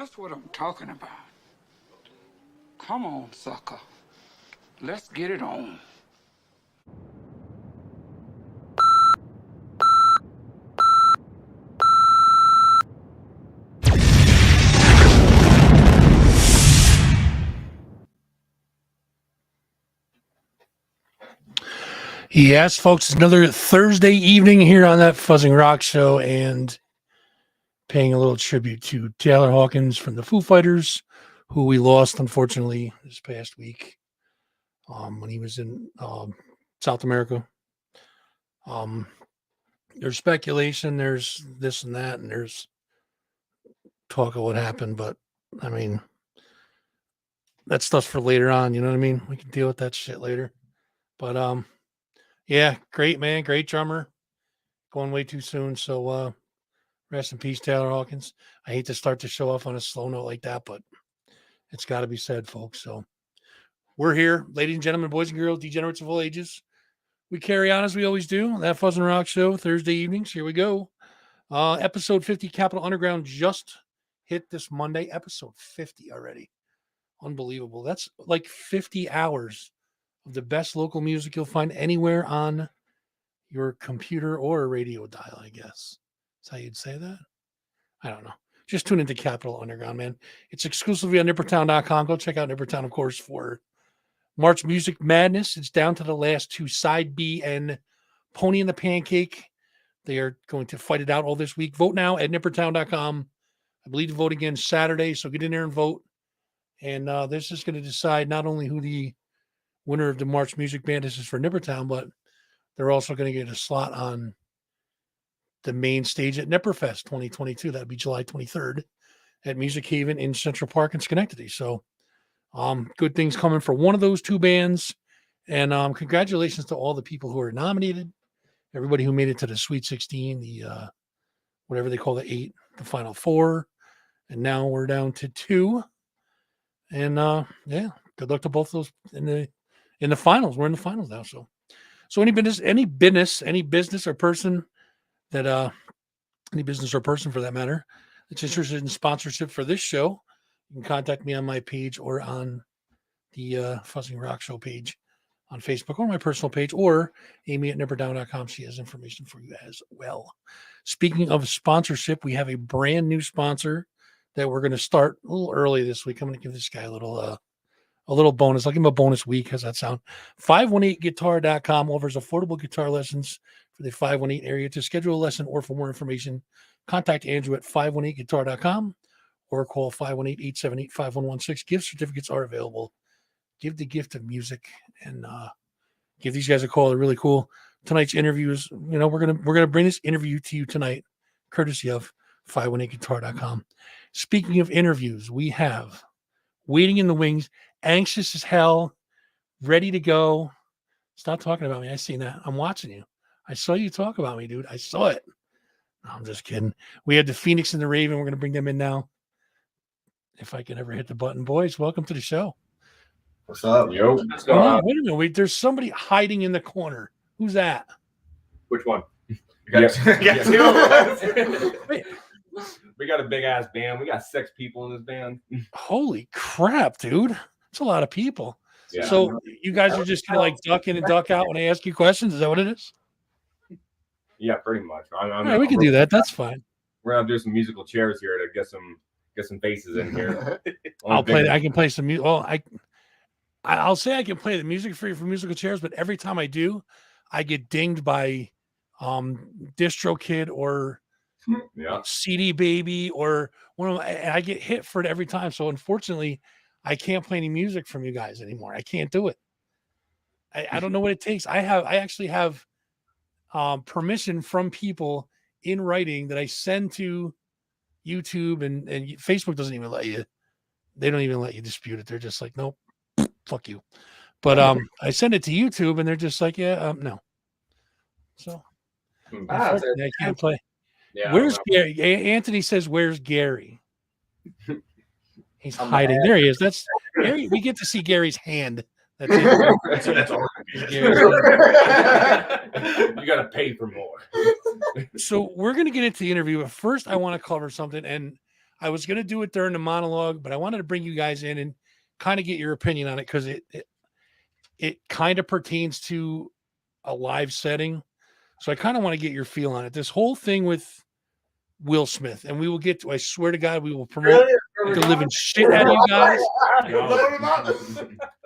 That's what I'm talking about. Come on, sucker. Let's get it on. Yes, folks, another Thursday evening here on that Fuzzing Rock Show, and paying a little tribute to Taylor Hawkins from the Foo Fighters, who we lost, unfortunately, this past week when he was in South America. There's speculation, there's this and that, and there's talk of what happened, but, I mean, that stuff's for later on, you know what I mean? We can deal with that shit later. But, yeah, great, man, great drummer. Going way too soon, so rest in peace, Taylor Hawkins. I hate to start the show off on a slow note like that, but it's got to be said, folks. So we're here, ladies and gentlemen, boys and girls, degenerates of all ages. We carry on as we always do. That Fuzz and Rock Show, Thursday evenings. Here we go. Episode 50, Capital Underground just hit this Monday. Episode 50 already. Unbelievable. That's like 50 hours of the best local music you'll find anywhere on your computer or a radio dial, I guess. That's how you'd say that? I don't know. Just tune into Capital Underground, man. It's exclusively on nippertown.com. Go check out Nippertown, of course, for March Music Madness. It's down to the last two, Side B and Pony and the Pancake. They are going to fight it out all this week. Vote now at nippertown.com. I believe the vote again Saturday, so get in there and vote. And this is going to decide not only who the winner of the March Music Madness is for Nippertown, but they're also going to get a slot on the main stage at Nipperfest 2022. That'll be July 23rd at Music Haven in Central Park in Schenectady. So good things coming for one of those two bands. And congratulations to all the people who are nominated, everybody who made it to the Sweet 16, the whatever they call the 8, the Final 4. And now we're down to 2. And yeah, good luck to both of those in the finals. We're in the finals now. So any business or person that any business or person for that matter that's interested in sponsorship for this show, you can contact me on my page or on the Fuzzing Rock Show page on Facebook or my personal page, or Amy at nippertown.com. She has information for you as well. Speaking of sponsorship, we have a brand new sponsor that we're going to start a little early this week. I'm going to give this guy a little bonus. I'll give him a bonus week. How's that sound? 518guitar.com offers affordable guitar lessons for the 518 area. To schedule a lesson or for more information, contact Andrew at 518guitar.com or call 518-878-5116. Gift certificates are available. Give the gift of music and give these guys a call. They're really cool. Tonight's interview is, we're gonna bring this interview to you tonight, courtesy of 518guitar.com. Speaking of interviews, we have waiting in the wings, anxious as hell, ready to go. Stop talking about me. I seen that. I'm watching you. I saw you talk about me, dude. I saw it. No, I'm just kidding. We had the Phoenix and the Raven. We're going to bring them in now. If I can ever hit the button. Boys, welcome to the show. What's up, yo? What's going on? Wait a minute. Wait, there's somebody hiding in the corner. Who's that? Which one? We got a big ass band. We got 6 people in this band. Holy crap, dude. That's a lot of people. Yeah. So you guys are just kind of like duck in and duck out when I ask you questions? Is that what it is? Yeah, pretty much. All right, we can do that. That's fine. We're gonna do some musical chairs here to get some faces in here. I'll play. I can play some music. Well, I'll say I can play the music for you for musical chairs, but every time I do, I get dinged by DistroKid or CD Baby or one of them, and I get hit for it every time. So unfortunately, I can't play any music from you guys anymore. I can't do it. I don't know what it takes. I actually have permission from people in writing that I send to YouTube and Facebook doesn't even let you. They don't even let you dispute it. They're just like, nope, fuck you. But I send it to YouTube and they're just like, yeah, no. So I can't play. Yeah, where's Gary? Anthony says, "Where's Gary?" He's hiding. There he is. That's Gary. We get to see Gary's hand. That's it. That's all. You got to pay for more. So we're going to get into the interview, but first I want to cover something. And I was going to do it during the monologue, but I wanted to bring you guys in and kind of get your opinion on it because it kind of pertains to a live setting. So I kind of want to get your feel on it. This whole thing with Will Smith, and we will get to, I swear to God, we will promote the living shit out of you guys.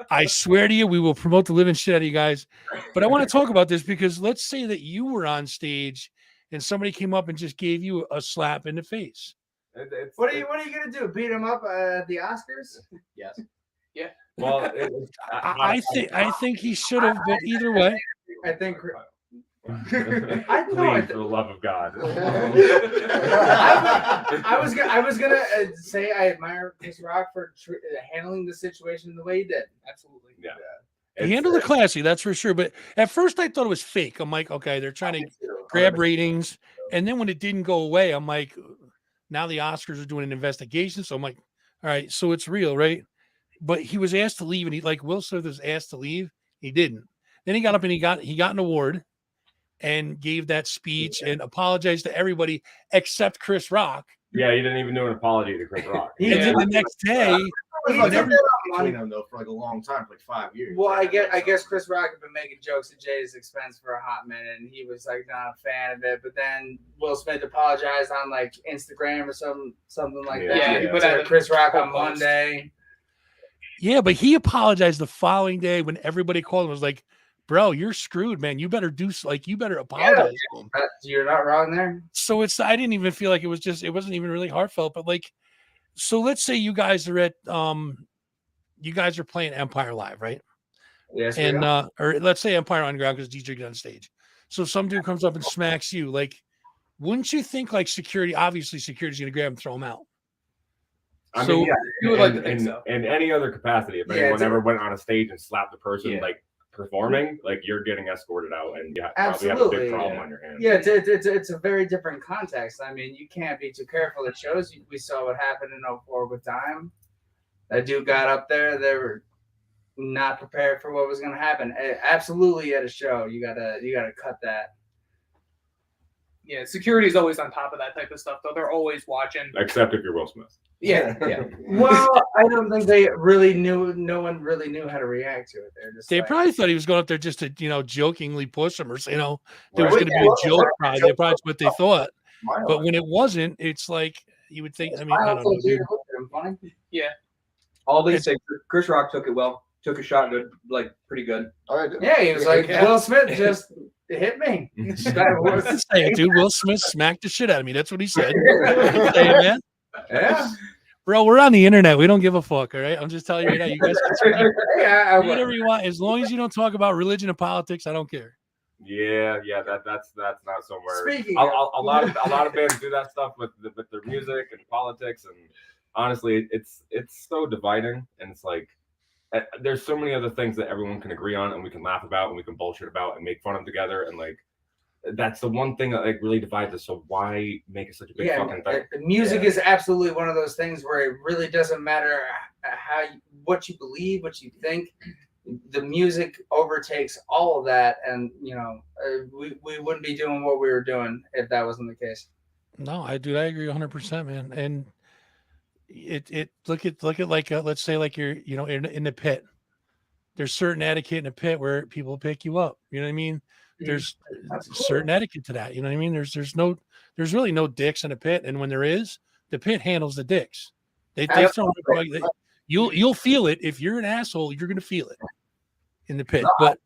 I swear to you, we will promote the living shit out of you guys. But I want to talk about this because let's say that you were on stage and somebody came up and just gave you a slap in the face. What are you gonna do? Beat him up at the Oscars? Yes. Well, I think he should have, but either way. I think. Please, for the love of God. I was gonna say I admire Chris Rock for handling the situation the way he did. Absolutely. Yeah. He handled it classy, that's for sure. But at first I thought it was fake. I'm like, okay, they're trying to grab ratings. And then when it didn't go away, I'm like, now the Oscars are doing an investigation. So I'm like, all right, so it's real, right? But he was asked to leave, and Will Smith was asked to leave. He didn't. Then he got up and he got an award and gave that speech and apologized to everybody except Chris Rock. Yeah, he didn't even do an apology to Chris Rock. And then the next day, Between them though for like a long time, for like 5 years. Well, I guess Chris Rock had been making jokes at Jada's expense for a hot minute, and he was like not a fan of it. But then Will Smith apologized on like Instagram or something like that. Yeah, He he put put out Chris Rock on post. Monday. yeah, but he apologized the following day when everybody called him. Was like, bro, you're screwed, man. You better you better apologize to him. You're not wrong there. So I didn't even feel like it wasn't even really heartfelt, but like, so let's say you guys are at, you guys are playing Empire Live, right? Yes. And, or let's say Empire Underground because DJ get on stage. So some dude comes up and smacks you. Like, wouldn't you think like obviously security's going to grab him and throw him out? I So- mean, yeah, You would like to think so. in any other capacity, if Yeah, anyone it's a- ever went on a stage and slapped the person Yeah. like performing, like you're getting escorted out, and you probably have a Absolutely, big problem yeah. on your hands. Yeah, it's a very different context. I mean, you can't be too careful. It shows we saw what happened in 04 with Dime. That dude got up there. They were not prepared for what was going to happen. Absolutely, at a show, you gotta cut that. Yeah, security is always on top of that type of stuff, though. They're always watching. Except if you're Will Smith. Yeah. Well, I don't think they really knew. No one really knew how to react to it. They're just They like, probably thought he was going up there just to, jokingly push him or, there was Right. going to be a joke probably. That's probably what they thought. Smile. But when it wasn't, it's like, you would think, I mean, I don't know, dude. Funny. All they say, Chris Rock took it well, took a shot good, like pretty good. All right. Yeah, he was like, Yeah. Will Smith just hit me. That was- Say it, dude. Will Smith smacked the shit out of me. That's what he said. Say it, man. yeah. Bro, we're on the internet. We don't give a fuck, all right? I'm just telling you right now. You guys can speak Yeah, I do whatever you want. As long as you don't talk about religion and politics, I don't care. Yeah, that's not somewhere. Speaking a of- lot of bands do that stuff with their music and politics, and honestly, it's so dividing, and it's like there's so many other things that everyone can agree on, and we can laugh about, and we can bullshit about, and make fun of together, and like that's the one thing that like really divides us. So why make it such a big fucking thing? Music is absolutely one of those things where it really doesn't matter what you believe, what you think. The music overtakes all of that, and we wouldn't be doing what we were doing if that wasn't the case. No, I agree 100%, man. And it look at like let's say like you're in the pit. There's certain etiquette in the pit where people pick you up. You know what I mean? There's certain etiquette to that. You know what I mean? There's really no dicks in the pit, and when there is, the pit handles the dicks. They throw you'll feel it if you're an asshole. You're gonna feel it in the pit. But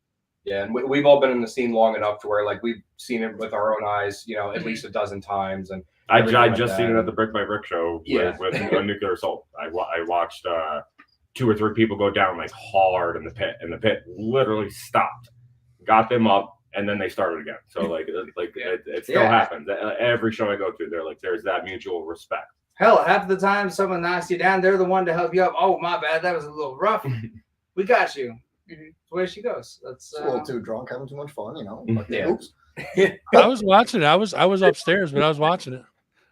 Yeah, and we've all been in the scene long enough to where like we've seen it with our own eyes, at least a dozen times. And I everything like just that. seen it at the Brick by Brick show Yeah. with a nuclear assault. I watched 2 or 3 people go down like hard in the pit, and the pit literally stopped, got them up, and then they started again. So like it still happens. Every show I go to, there's that mutual respect. Hell, half the time someone knocks you down, they're the one to help you up. Oh, my bad, that was a little rough. We got you. That's the way she goes. That's A little too drunk, having too much fun, Like, Yeah. oops. I was watching it. I was upstairs, but I was watching it.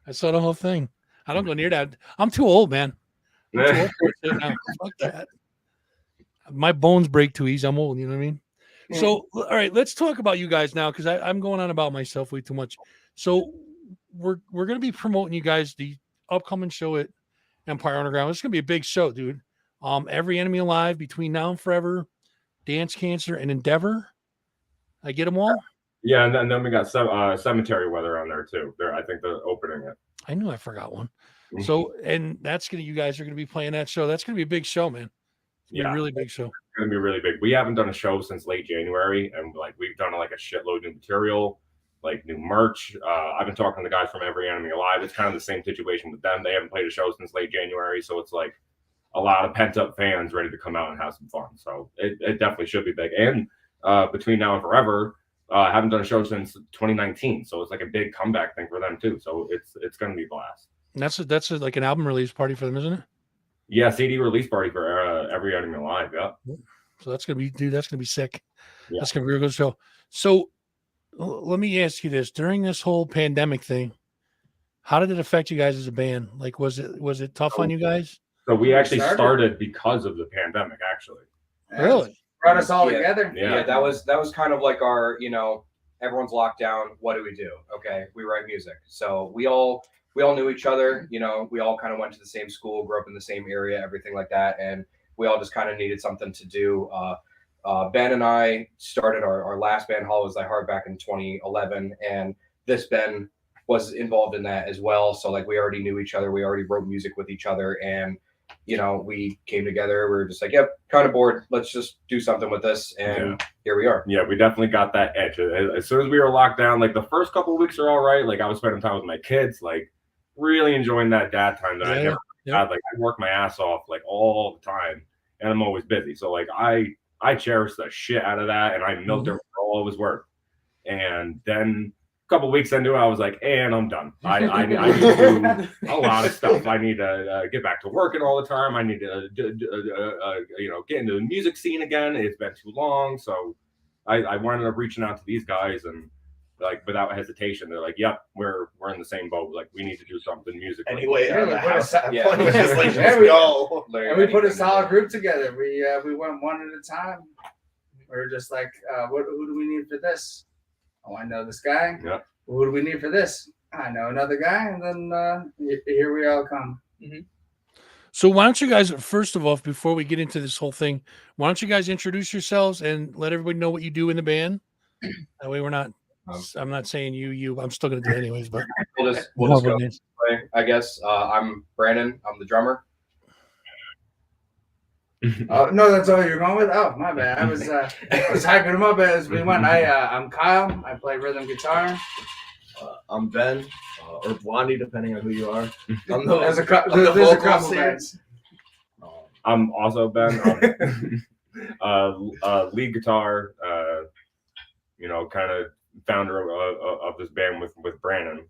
I saw the whole thing. I don't go near that. I'm too old, man. I'm too old for it now. Fuck that. My bones break too easy. I'm old. You know what I mean? So, all right, let's talk about you guys now because I'm going on about myself way too much. So, we're going to be promoting you guys upcoming show at Empire Underground. It's gonna be a big show, dude. Every Enemy Alive, Between Now and Forever, Dance Cancer, and Endeavor. I get them all. Yeah, and then we got Cemetery Weather on there too. I think they're opening it. I knew I forgot one. So, and you guys are gonna be playing that show. That's gonna be a big show, man. It's gonna be a really big show. It's gonna be really big. We haven't done a show since late January, and like we've done like a shitload of new material, like new merch. I've been talking to the guys from Every Enemy Alive. It's kind of the same situation with them. They haven't played a show since late January, so it's like a lot of pent up fans ready to come out and have some fun. So it definitely should be big. And Between Now and Forever, haven't done a show since 2019, so it's like a big comeback thing for them too. So it's gonna be a blast. And that's like an album release party for them, isn't it? Yeah, CD release party for Every Enemy Alive. Yeah. So that's gonna be, dude. That's gonna be sick. Yeah. That's gonna be a real good show. So let me ask you this: during this whole pandemic thing, how did it affect you guys as a band? Like, was it tough on you guys? So we actually started because of the pandemic, actually. Really? Brought us all together. Yeah. That was kind of like our, everyone's locked down. What do we do? Okay, we write music. So we all knew each other. We all kind of went to the same school, grew up in the same area, everything like that, and we all just kind of needed something to do. Ben and I started our last band, Hollows Thy Heart, back in 2011, and this Ben was involved in that as well. So like we already knew each other, we already wrote music with each other, and we came together. We were just like, yep, kind of bored. Let's just do something with this, and here we are. Yeah, we definitely got that edge. As soon as we were locked down, like the first couple of weeks are all right. Like I was spending time with my kids, like really enjoying that dad time that I never had. Like I work my ass off like all the time, and I'm always busy. So like I cherish the shit out of that, and I milked it for all it was worth. And then a couple weeks into it, I was like, and I'm done. I need to do a lot of stuff. I need to get back to working all the time. I need to get into the music scene again. It's been too long. So I wound up reaching out to these guys, and like without hesitation, they're like, yep, we're in the same boat. Like we need to do something musically. Anyway, Yeah, the we house. put a- Yeah. Let's Yeah, we- go. And we put a solid group together. We went one at a time. We were just like, who do we need for this? Oh, I know this guy. Yeah. Who do we need for this? I know another guy. And then here we all come. So why don't you guys, first of all, before we get into this whole thing, why don't you guys introduce yourselves and let everybody know what you do in the band? That way we're not. I'm not saying you. I'm still gonna do it anyways, but We'll just go this way, I guess. I'm Brandon. I'm the drummer. Oh no, that's all you're going with. Oh my bad. I was hyping him up as we went. I'm Kyle. I play rhythm guitar. I'm Ben, or Blondie, depending on who you are. I'm There's a the couple vocals here. bands. I'm also Ben. Lead guitar. Kind of founder of this band with Brandon.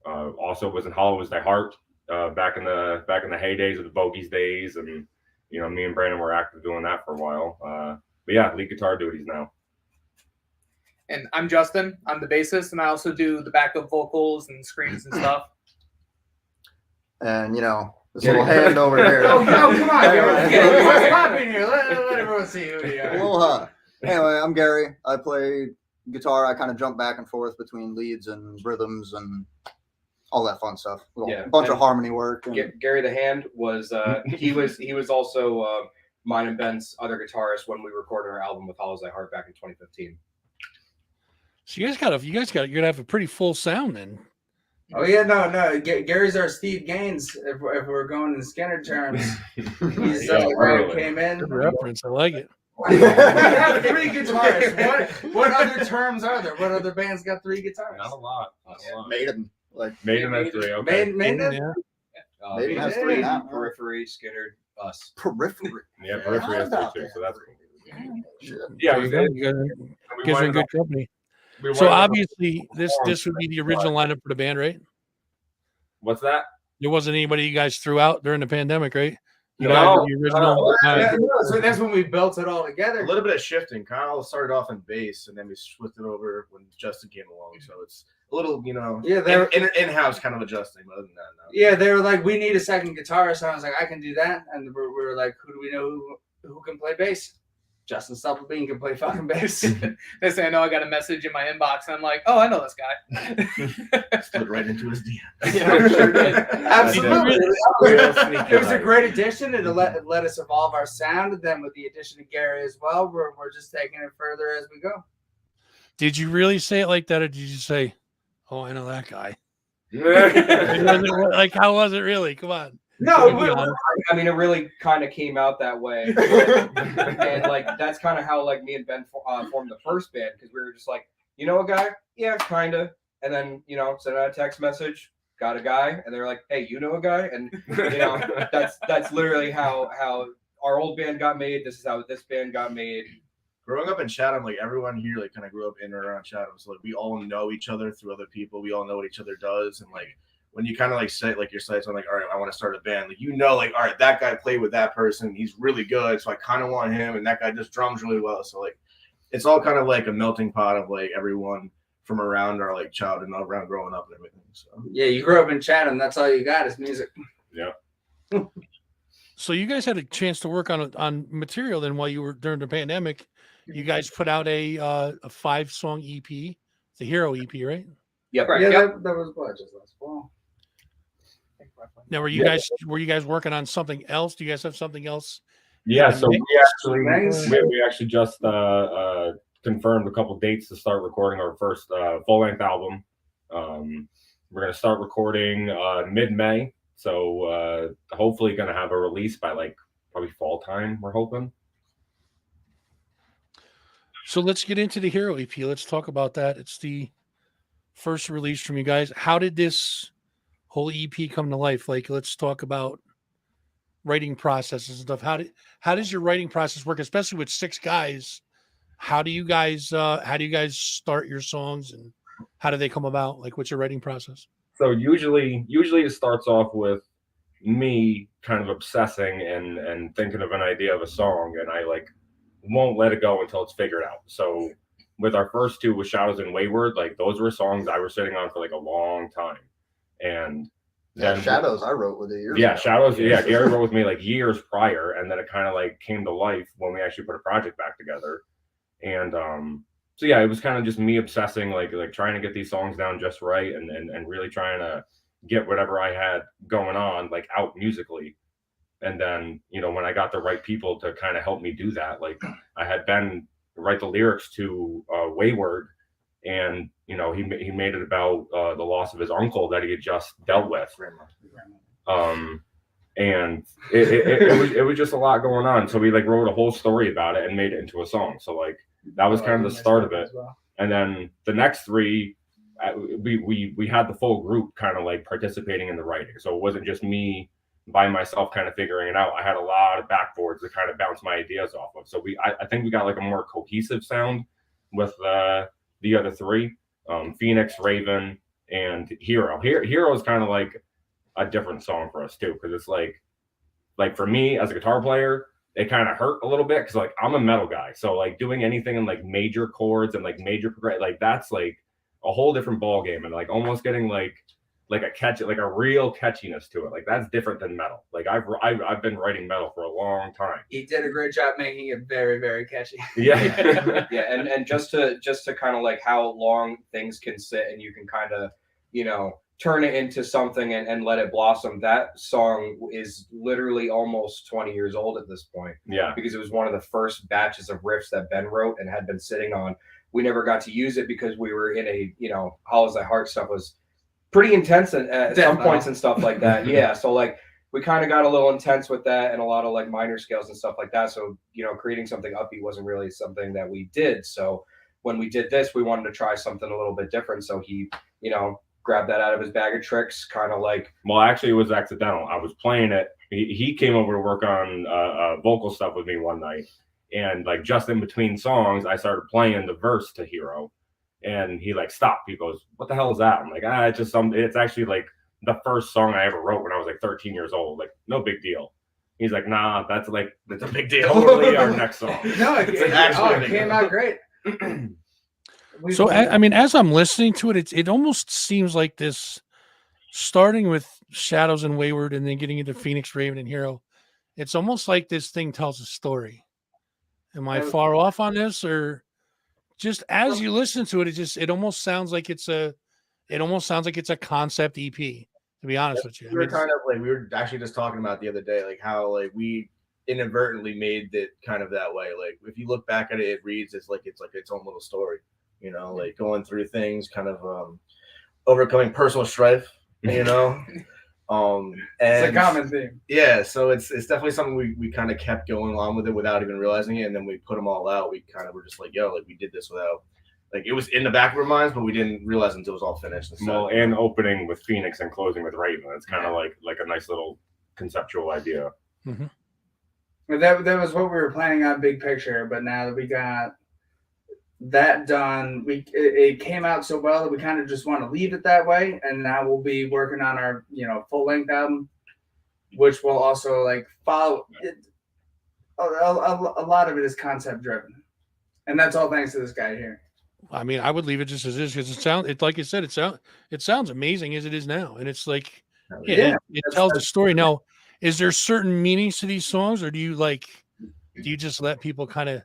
Also was in Hollows Thy Heart back in the heydays of the Bogies days, and me and Brandon were active doing that for a while. But yeah, lead guitar duties now. And I'm Justin. I'm the bassist, and I also do the backup vocals and screams and stuff. And this little hand over here. Oh, come on, Anyway. Gary. What's popping here? Let everyone see who you are. Aloha. Anyway, I'm Gary. I play guitar. I kind of jump back and forth between leads and rhythms and all that fun stuff. A bunch of harmony work. And Gary the Hand was he was also mine and Ben's other guitarist when we recorded our album with Hollows Thy Heart back in 2015. So you're gonna have a pretty full sound then. Oh yeah, no. Gary's our Steve Gaines. If we're going in Skinner terms, he's the guy who came in. Good reference. I like it. We have 3 guitarists. What other terms are there? What other bands got 3 guitars? Not a lot. Maiden. Maiden has 3. Okay. Maiden? Yeah. Maiden has 3 now. Periphery, Skinner, us. Periphery. Yeah, Periphery has 3 too. So that's cool. Shit. Yeah, There you go. You guys we are in wanted good to- company. we So wanted to- obviously this would be the original lineup for the band, right? What's that? There wasn't anybody you guys threw out during the pandemic, right? You No, guys are the original. Yeah, so that's when we built it all together. A little bit of shifting. Kyle started off in bass, and then we switched it over when Justin came along. So it's a little, Yeah, they're in-house kind of adjusting. But other than that, no. yeah, they were like, we need a second guitarist. And I was like, I can do that. And we were like, who do we know who can play bass? Justin Supplebean can play fucking bass. They say, I know I got a message in my inbox, and I'm like, oh, I know this guy. Slid right into his DM. Yeah, sure did. Absolutely. Real sneaky It was a like- great addition, and it let us evolve our sound. And then with the addition of Gary as well, we're just taking it further as we go. Did you really say it like that, or did you say, "Oh, I know that guy"? Like, how was it really? Come on. No, Be honest. I mean, it really kind of came out that way, and like that's kind of how like me and Ben formed the first band, because we were just like, you know, a guy, yeah, kind of, and then sent out a text message, got a guy, and they were like, hey, you know a guy, and that's literally how our old band got made. This is how this band got made. Growing up in Chatham, like everyone here, like kind of grew up in or around Chatham, so like we all know each other through other people. We all know what each other does, and like when you kind of like set like your sights on like, all right, I want to start a band, like like, all right, that guy played with that person, he's really good, so I kind of want him, and that guy just drums really well. So like it's all kind of like a melting pot of like everyone from around our like childhood and around growing up and everything. So yeah, you grew up in Chatham. That's all you got is music. Yeah. So you guys had a chance to work on material then while you were during the pandemic. You guys put out a 5-song EP, the Hero EP, right? Yep. Yeah, Yep. that was what, just last fall. Now, were you guys working on something else? Do you guys have something else? Yeah, so Thanks. we actually just confirmed a couple dates to start recording our first full-length album. We're going to start recording mid-May, so hopefully going to have a release by like probably fall time, we're hoping. So let's get into the Hero EP. Let's talk about that. It's the first release from you guys. How did this whole EP come to life? Like, let's talk about writing processes and stuff. How does your writing process work, especially with 6 guys? How do you guys start your songs, and how do they come about? Like, what's your writing process? So usually it starts off with me kind of obsessing and thinking of an idea of a song, and I like won't let it go until it's figured out. So with our first 2 with Shadows and Wayward, like those were songs I was sitting on for like a long time. And then Shadows I wrote with it years yeah, ago. Shadows, yeah, Gary wrote with me like years prior, and then it kind of like came to life when we actually put a project back together. And so yeah, it was kind of just me obsessing, like trying to get these songs down just right, and really trying to get whatever I had going on like out musically. And then, when I got the right people to kind of help me do that, like I had Ben write the lyrics to Wayward, and he made it about the loss of his uncle that he had just dealt with. And it was just a lot going on. So we like wrote a whole story about it and made it into a song. So like that was kind of the start of it. And then the next 3, we had the full group kind of like participating in the writing. So it wasn't just me by myself kind of figuring it out. I had a lot of backboards to kind of bounce my ideas off of. So I think we got like a more cohesive sound with the other 3, Phoenix, Raven, and Hero. Hero is kind of like a different song for us too, because it's like for me as a guitar player, it kind of hurt a little bit because like I'm a metal guy. So like doing anything in like major chords and like major like that's like a whole different ball game, and like almost getting like a real catchiness to it. Like that's different than metal. Like I've been writing metal for a long time. He did a great job making it very, very catchy. Yeah. Yeah, and just to kind of like how long things can sit, and you can kind of turn it into something and let it blossom. That song is literally almost 20 years old at this point. Yeah. Because it was one of the first batches of riffs that Ben wrote and had been sitting on. We never got to use it because we were in a Hollows Thy Heart stuff was pretty intense at some points and stuff like that. Yeah, so like we kind of got a little intense with that and a lot of like minor scales and stuff like that. So creating something upbeat wasn't really something that we did. So when we did this, we wanted to try something a little bit different. So he grabbed that out of his bag of tricks, kind of like. Well, actually, it was accidental. I was playing it. He came over to work on vocal stuff with me one night, and like just in between songs, I started playing the verse to Hero. And he like stopped. He goes, "What the hell is that?" I'm like, it's just it's actually like the first song I ever wrote when I was like 13 years old. Like, no big deal. He's like, nah, that's a big deal. Totally our next song. No, it came out great. So I mean, as I'm listening to it, it almost seems like this, starting with Shadows and Wayward, and then getting into Phoenix, Raven, and Hero. It's almost like this thing tells a story. Am I far off on this, or just as you listen to it, it almost sounds like it's a concept EP. To be honest with you, We were actually just talking about the other day, like how like we inadvertently made it kind of that way. Like if you look back at it, it reads it's like its own little story, you know, like going through things, kind of overcoming personal strife, you know. And it's a common theme. Yeah, so it's definitely something we kind of kept going on with it without even realizing it, and then we put them all out. We kind of were just like, yo, like we did this without, like it was in the back of our minds, but we didn't realize until it was all finished. And opening with Phoenix and closing with Raven. It's kind of like a nice little conceptual idea. Mm-hmm. But that was what we were planning on, big picture. But now that we got that done, it came out so well that we kind of just want to leave it that way. And now we'll be working on our full length album, which will also like follow it. A lot of it is concept driven, and that's all thanks to this guy here. I mean, I would leave it just as is because it's like you said, it sounds amazing as it is now, and it's like it tells the story. Now, is there certain meanings to these songs, or do you just let people kind of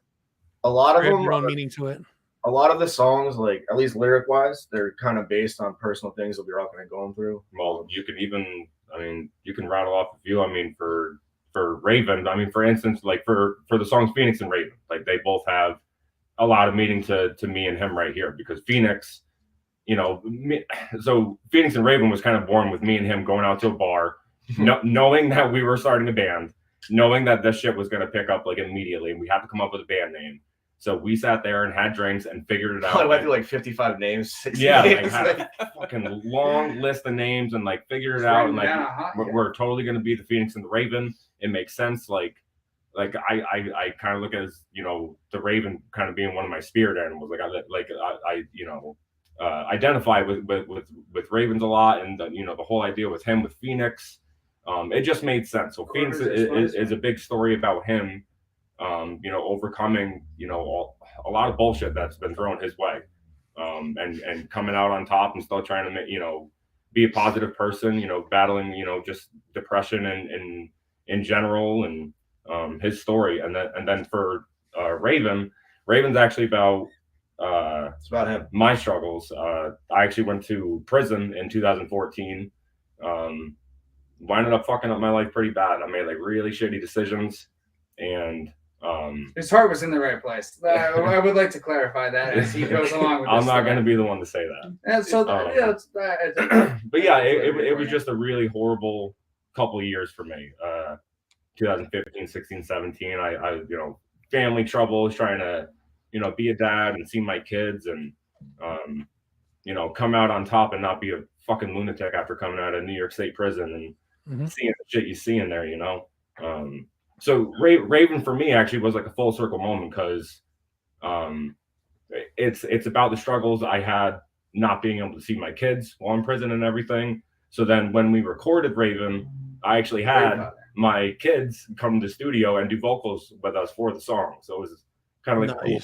a lot of them their own meaning to it? A lot of the songs, like at least lyric wise, they're kind of based on personal things that we're all kind of going through. Well, you can rattle off a few. I mean, for Raven, I mean, for instance, like for the songs Phoenix and Raven, like they both have a lot of meaning to me and him right here, because Phoenix, so Phoenix and Raven was kind of born with me and him going out to a bar, knowing that we were starting a band, knowing that this shit was going to pick up like immediately, and we had to come up with a band name. So we sat there and had drinks and figured it out. I went through like 55 names. 60 yeah, names. Like had a fucking long list of names and like figured it out. And like we're totally gonna be the Phoenix and the Raven. It makes sense. Like I kind of look at as the Raven kind of being one of my spirit animals. I identify with Ravens a lot, and the whole idea with him with Phoenix, it just made sense. So Phoenix is a big story about him. Overcoming, a lot of bullshit that's been thrown his way, and coming out on top and still trying to, be a positive person, battling, just depression and in general, and his story. And then for Raven's actually about, it's about him, my struggles. I actually went to prison in 2014, winded up fucking up my life pretty bad. I made like really shitty decisions, and his heart was in the right place. I would like to clarify that as he goes along with this. I'm not going to be the one to say that. And so, but yeah, it was just a really horrible couple of years for me. 2015, 16, 17. I family troubles, trying to, be a dad and see my kids, and come out on top and not be a fucking lunatic after coming out of New York State prison and seeing the shit you see in there, So Raven for me actually was like a full circle moment, because it's about the struggles I had not being able to see my kids while in prison and everything. So then when we recorded Raven, I actually had my kids come to the studio and do vocals with us for the song. So it was kind of like a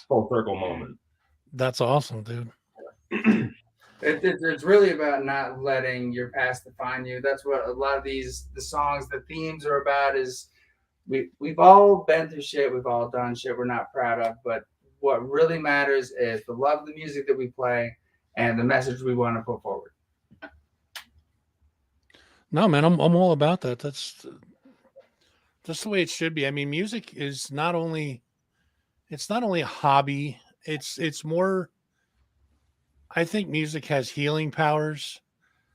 full circle moment. That's awesome, dude. It's really about not letting your past define you. That's what a lot of the songs, the themes are about. Is we've all been through shit, we've all done shit we're not proud of, but what really matters is the love of the music that we play and the message we want to put forward. No, man, I'm all about that. That's the way it should be. I mean, music is not only a hobby, it's more, I think music has healing powers.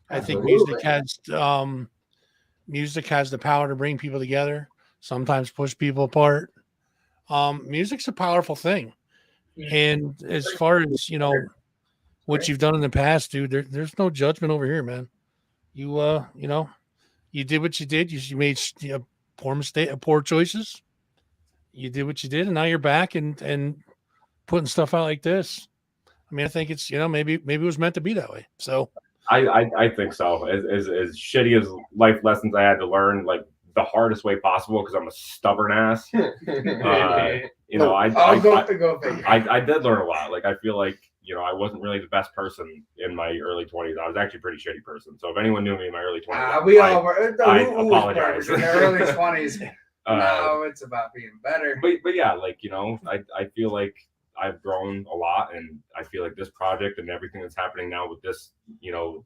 I think music has the power to bring people together, sometimes push people apart. Music's a powerful thing. And as far as, what you've done in the past, dude, there's no judgment over here, man. You, you did what you did. You made poor choices. You did what you did, and now you're back and putting stuff out like this. I mean, I think it's, maybe it was meant to be that way. So I think so. As shitty as life lessons I had to learn, like the hardest way possible, because I'm a stubborn ass. I did learn a lot. Like I feel like I wasn't really the best person in my early 20s. I was actually a pretty shitty person. So if anyone knew me in my early 20s, we all were. I apologize. In their early 20s. No, it's about being better. But yeah, like, you know, I feel like I've grown a lot, and I feel like this project and everything that's happening now with this, you know,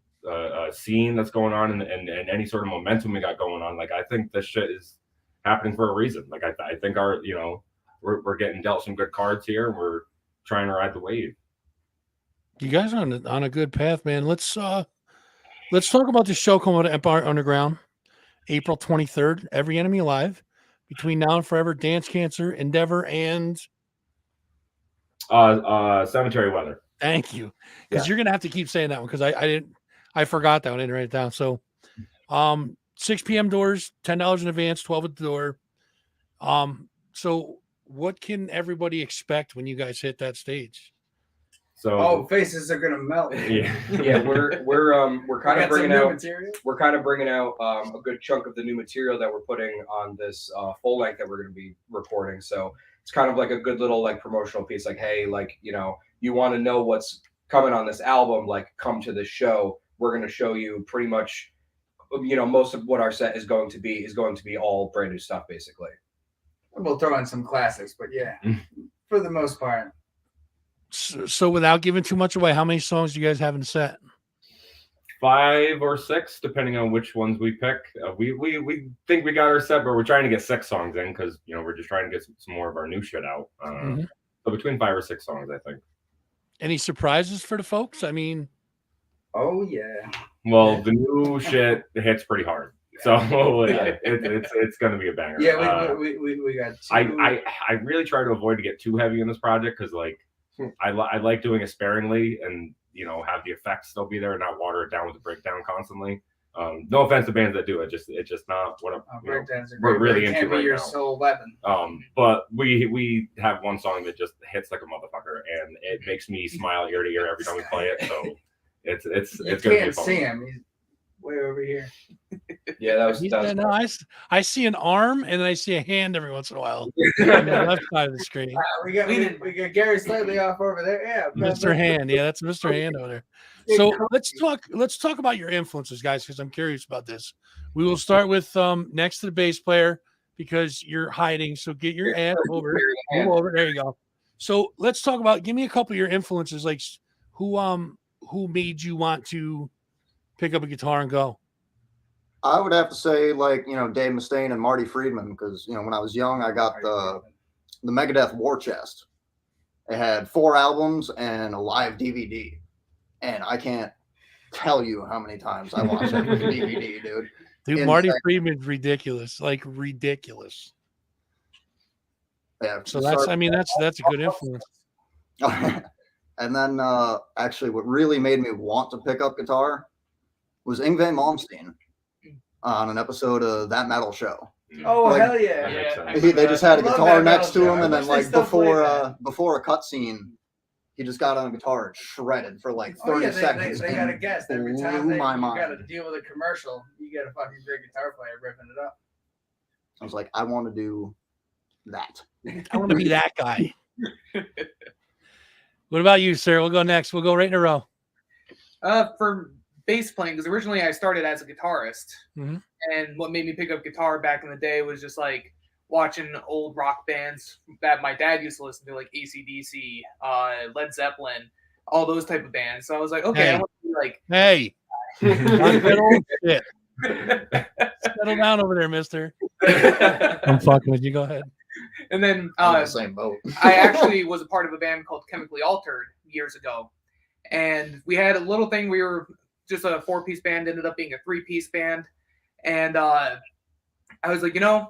scene that's going on, and any sort of momentum we got going on, like, I think this shit is happening for a reason. Like, I think our, you know, we're getting dealt some good cards here, and we're trying to ride the wave. You guys are on a good path, man. Let's talk about the show coming to Empire Underground, April 23rd. Every Enemy Alive, Between Now and Forever, Dance Cancer, Endeavor, and Cemetery Weather. Thank you, because you're gonna have to keep saying that one, because I forgot that one. I didn't write it down. So, 6 p.m. doors, $10 in advance, 12 at the door. So what can everybody expect when you guys hit that stage? So faces are gonna melt. Yeah, we're kind of bringing out a good chunk of the new material that we're putting on this full length that we're going to be recording. So it's kind of like a good little like promotional piece. Like, hey, like, you know, you want to know what's coming on this album? Like, come to this show. We're going to show you pretty much, you know, most of what our set is going to be all brand new stuff, basically. We'll throw in some classics, but yeah, for the most part. So without giving too much away, how many songs do you guys have in the set? 5 or 6, depending on which ones we pick. We think we got our set, but we're trying to get 6 songs in, because, you know, we're just trying to get some more of our new shit out. So between 5 or 6 songs, I think. Any surprises for the folks? I mean, oh yeah. Well, the new shit hits pretty hard, so it's going to be a banger. Yeah, we got. I really try to avoid to get too heavy in this project, because like I like doing it sparingly, and, you know, have the effects still be there and not water it down with the breakdown constantly. No offense to bands that do it, it's just not what we're really into right now. Soul weapon. But we have one song that just hits like a motherfucker, and it makes me smile ear to ear every time we play it. So it's you gonna can't be fun. see him. He's way over here. Yeah, that was. No, I see an arm, and I see a hand every once in a while on the left side of the screen. We got Gary slightly off over there. Yeah, Mr. Hand. Yeah, that's Mr. Hand over there. So let's talk about your influences, guys, because I'm curious about this. We will start with next to the bass player, because you're hiding. So get your ass over. Move over. There you go. So let's talk about. Give me a couple of your influences, like who made you want to pick up a guitar and go? I would have to say, like, you know, Dave Mustaine and Marty Friedman, because, you know, when I was young, I got the Megadeth War Chest. It had 4 albums and a live DVD, and I can't tell you how many times I watched that DVD, dude. Dude, Marty Friedman's ridiculous, like ridiculous. Yeah. So that's a good influence. And then actually what really made me want to pick up guitar was Yngwie Malmsteen on an episode of That Metal Show. Oh, like, hell yeah. They just had a guitar next to him, and then like before a cutscene, he just got on a guitar and shredded for like 30 seconds. They got a guest every time you got to deal with a commercial. You got a fucking great guitar player ripping it up. I was like, I want to do that. I want to be that guy. What about you, sir? We'll go next. We'll go right in a row. For bass playing, because originally I started as a guitarist, and what made me pick up guitar back in the day was just like watching old rock bands that my dad used to listen to, like AC/DC, Led Zeppelin, all those type of bands. So I was like, okay, I want to be like, hey, shit. Settle down over there, mister. I'm fucking with you. Go ahead. And then I'm in the same boat. I actually was a part of a band called Chemically Altered years ago, and we had a little thing. We were just a 4-piece band, ended up being a 3-piece band, and I was like, you know,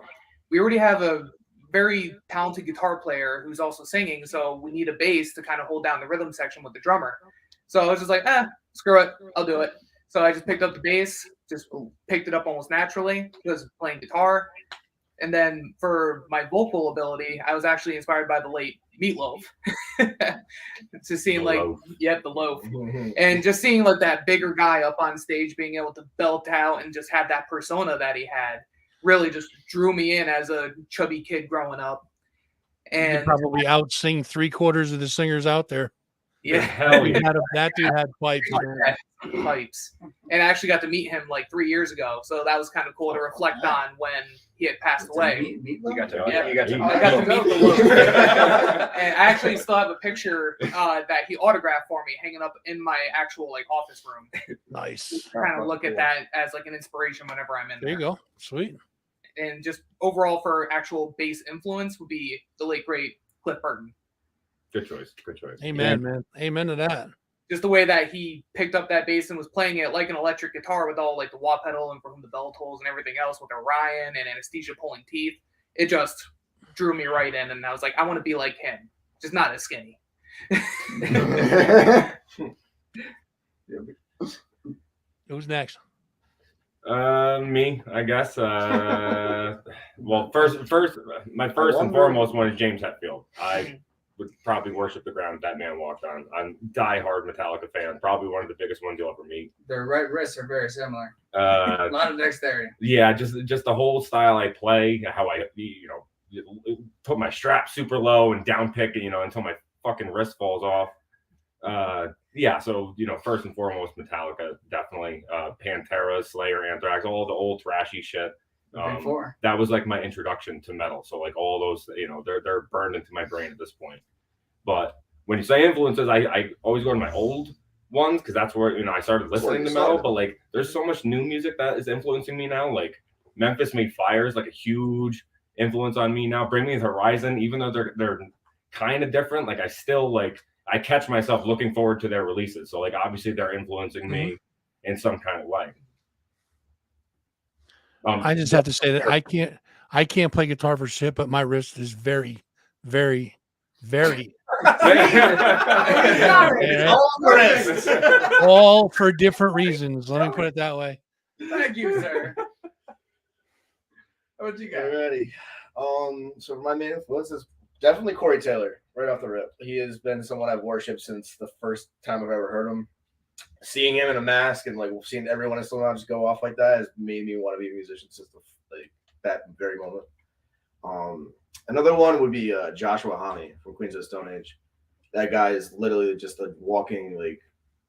we already have a very talented guitar player who's also singing, so we need a bass to kind of hold down the rhythm section with the drummer. So I was just like, screw it, I'll do it. So I just picked up the bass, just picked it up almost naturally, just playing guitar. And then for my vocal ability, I was actually inspired by the late Meatloaf. To seeing the Loaf. And just seeing like that bigger guy up on stage being able to belt out and just have that persona that he had really just drew me in as a chubby kid growing up. And you could probably out sing 3/4 of the singers out there. Yeah. Hell He yeah. had that dude had pipes. man. Pipes. And I actually got to meet him like 3 years ago. So that was kind of cool to reflect on when he had passed away. You got to. Yeah. You got to. I got to meet the Luke. And I actually still have a picture that he autographed for me hanging up in my actual like office room. Nice. Kind of look at that as like an inspiration whenever I'm in There you go. Sweet. And just overall for actual bass influence would be the late great Cliff Burton. Good choice. Good choice. Amen, man. Amen to that. Just the way that he picked up that bass and was playing it like an electric guitar with all like the wah pedal and from the bell tolls and everything else with Orion and Anesthesia pulling teeth. It just drew me right in, and I was like, I want to be like him, just not as skinny. Who's next? Me, I guess. Well, my first and foremost one is James Hetfield. I would probably worship the ground that man walked on. I'm a diehard Metallica fan. Probably one of the biggest ones you'll ever meet. Their right wrists are very similar. A lot of dexterity. Yeah, just the whole style I play, how I put my strap super low and down pick, until my fucking wrist falls off. Yeah, so first and foremost, Metallica, definitely. Pantera, Slayer, Anthrax, all the old trashy shit. That was like my introduction to metal. So like all those, they're burned into my brain at this point. But when you say influences, I always go to my old ones because that's where I started listening to metal. But like, there's so much new music that is influencing me now. Like Memphis Made Fire is like a huge influence on me now. Bring Me the Horizon, even though they're kind of different, like I still like. I catch myself looking forward to their releases. So like obviously they're influencing me in some kind of way. I just have to say that I can't play guitar for shit, but my wrist is very, very, very all for different reasons. Let me put it that way. Thank you, sir. What you got? Alrighty. So my main influence is definitely Corey Taylor, right off the rip. He has been someone I've worshipped since the first time I've ever heard him. Seeing him in a mask and like seeing everyone in Slipknot just go off like that has made me want to be a musician since like that very moment. Another one would be Joshua Homme from Queens of the Stone Age. That guy is literally just a walking like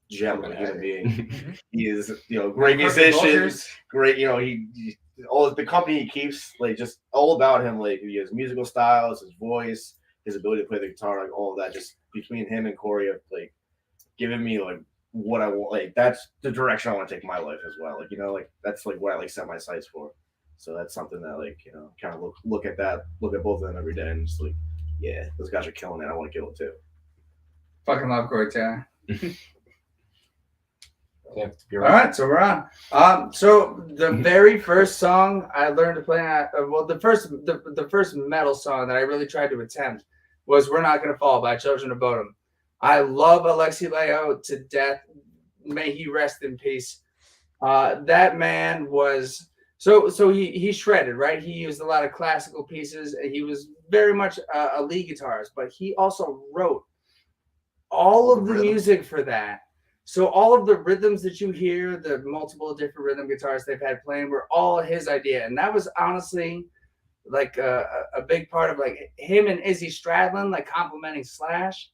gem of a human being. He is, great musician, great. He all the company he keeps, like just all about him, like his musical styles, his voice, his ability to play the guitar, like all of that. Just between him and Corey, have like given me like what I want. Like that's the direction I want to take my life as well. Like like that's like what I like set my sights for. So that's something that like kind of look at both of them every day and just like, yeah, those guys are killing it. I want to kill it too. Fucking love Corey Taylor. Yeah, all right, so we're on. So the very first song I learned to play, the first metal song that I really tried to attempt was "We're Not Gonna Fall" by Children of Bodom. I love Alexi Laiho to death. May he rest in peace. That man was so he shredded, right? He used a lot of classical pieces. He was very much a lead guitarist, but he also wrote all of the music for that. So all of the rhythms that you hear, the multiple different rhythm guitars they've had playing, were all his idea. And that was honestly like a big part of like him and Izzy Stradlin, like complementing Slash.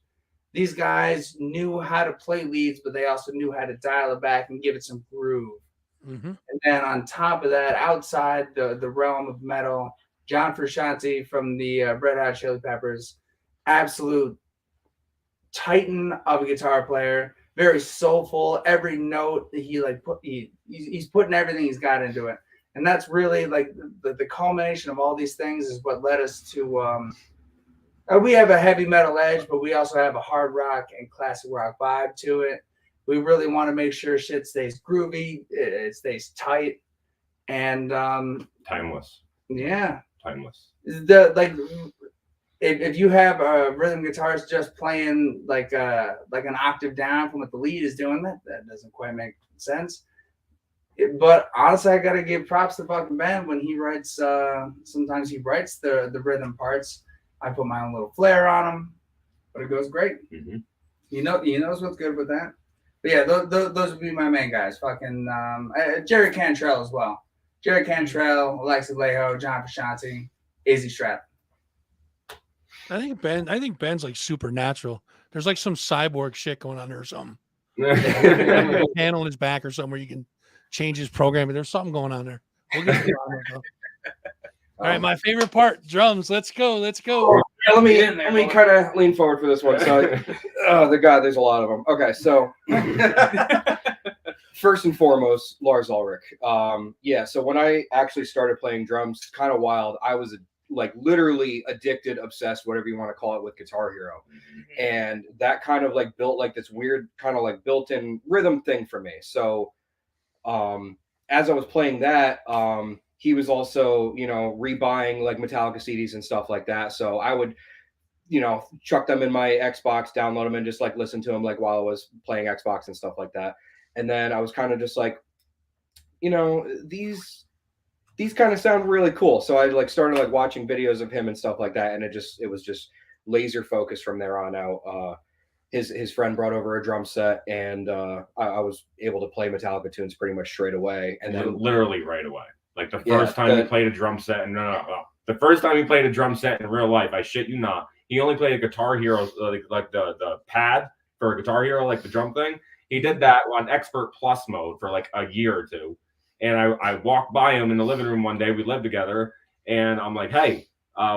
These guys knew how to play leads, but they also knew how to dial it back and give it some groove. Mm-hmm. And then on top of that, outside the realm of metal, John Frusciante from the Red Hot Chili Peppers, absolute titan of a guitar player. Very soulful. Every note he's putting everything he's got into it, and that's really like the culmination of all these things is what led us to. We have a heavy metal edge, but we also have a hard rock and classic rock vibe to it. We really want to make sure shit stays groovy, it stays tight, and timeless. Yeah, timeless. If you have a rhythm guitarist just playing like an octave down from what the lead is doing, that doesn't quite make sense. But honestly, I gotta give props to fucking Ben when he writes. Sometimes he writes the rhythm parts. I put my own little flair on them, but it goes great. Mm-hmm. He knows what's good with that. But yeah, those would be my main guys. Fucking Jerry Cantrell as well. Jerry Cantrell, Alexi Laiho, John Frusciante, Izzy Stradlin. I think Ben's like supernatural. There's like some cyborg shit going on there or something. Yeah. Like a panel in his back or something where you can change his programming. There's something going on there. We'll get to the bottom of it, though. All right, my favorite part, drums. Let's go. Let's go. Yeah, let Get in there, me boy. kind of lean forward for this one. So, oh, the God, there's a lot of them. Okay, so first and foremost, Lars Ulrich. Yeah, so when I actually started playing drums, kind of wild. I was like literally addicted, obsessed, whatever you want to call it, with Guitar Hero, and that kind of like built like this weird kind of like built-in rhythm thing for me. So, as I was playing that, he was also, you know, rebuying like Metallica CDs and stuff like that. So I would, you know, chuck them in my Xbox, download them, and just like listen to them like while I was playing Xbox and stuff like that. And then I was kind of just like, you know, these kind of sound really cool. So I like started like watching videos of him and stuff like that, and it was just laser focused from there on out. His friend brought over a drum set, and I was able to play Metallica tunes pretty much straight away. And then literally right away. Like the Yeah, first time he played a drum set, and the first time he played a drum set in real life, I shit you not, he only played a Guitar Hero, like the pad for a Guitar Hero, like the drum thing. He did that on Expert Plus mode for like a year or two. And I walked by him in the living room one day. We lived together, and I'm like, hey,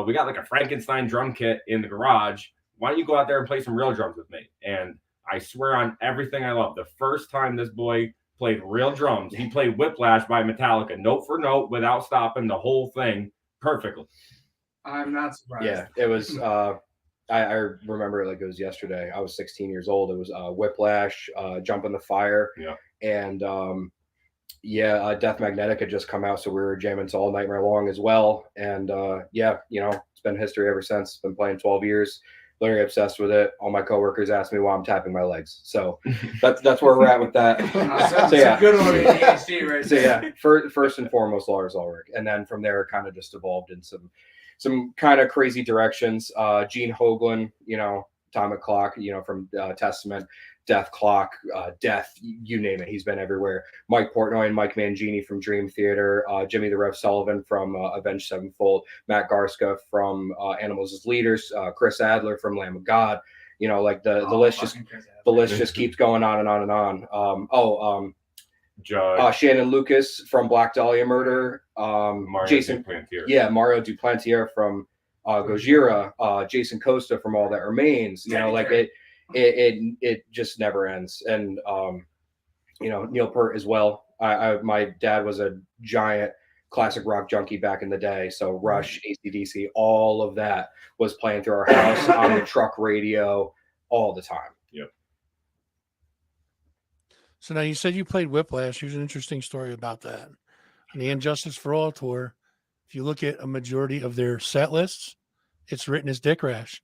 we got like a Frankenstein drum kit in the garage. Why don't you go out there and play some real drums with me? And I swear on everything I love, the first time this boy played real drums, he played Whiplash by Metallica, note for note, without stopping, the whole thing perfectly. I'm not surprised. yeah, it was. I remember it like it was yesterday. I was 16 years old. It was Whiplash, Jump in the Fire, Yeah. and Death Magnetic had just come out, so we were jamming to All Nightmare Long as well. And yeah, you know, it's been history ever since. Been playing 12 years. Literally obsessed with it. All my coworkers ask me why I'm tapping my legs. So that's where we're at with that. That's So, yeah. a good one in ADHD right So there. yeah, first and foremost, Lars Ulrich, and then from there, kind of just evolved in some kind of crazy directions. Gene Hoglan, you know, Atomic Clock, you know, from Testament, Death Clock, Death, you name it, he's been everywhere. Mike Portnoy and Mike Mangini from Dream Theater, Jimmy the Rev Sullivan from Avenged Sevenfold, Matt Garska from Animals as Leaders, Chris Adler from Lamb of God. You know, like the list just keeps going on and on and on. Judge, Shannon Lucas from Black Dahlia Murder, Mario Jason Duplantier. Yeah, Mario Duplantier from Gojira, Jason Costa from All That Remains. You know, like it just never ends. And you know, Neil Peart as well. My dad was a giant classic rock junkie back in the day. So Rush, AC/DC, all of that was playing through our house on the truck radio all the time. Yep. So now you said you played Whiplash. Here's an interesting story about that. On the Injustice for All tour, if you look at a majority of their set lists, it's written as Dick Rash.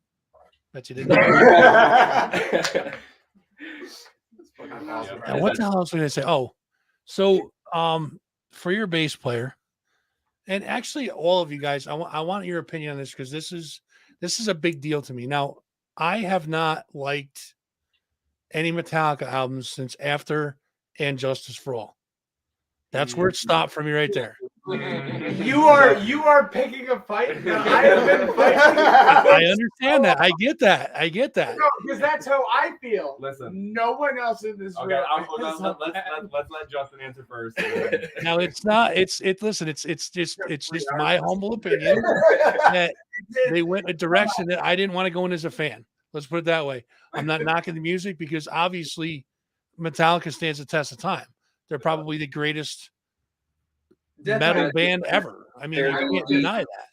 Bet you didn't know. I'm not surprised. Now, what the hell else was I going to say? Oh, so for your bass player, and actually all of you guys, I want your opinion on this because this is a big deal to me. Now, I have not liked any Metallica albums since after And Justice for All. That's where it stopped for me right there. You are picking a fight that I have been fighting. I understand that. I get that. No, because that's how I feel. Listen. No one else in this Okay, room. let's let Justin answer first. Now it's not. Listen. It's just my humble opinion that they went a direction that I didn't want to go in as a fan. Let's put it that way. I'm not knocking the music because obviously Metallica stands the test of time. They're probably the greatest metal band ever. I mean, you can't deny that.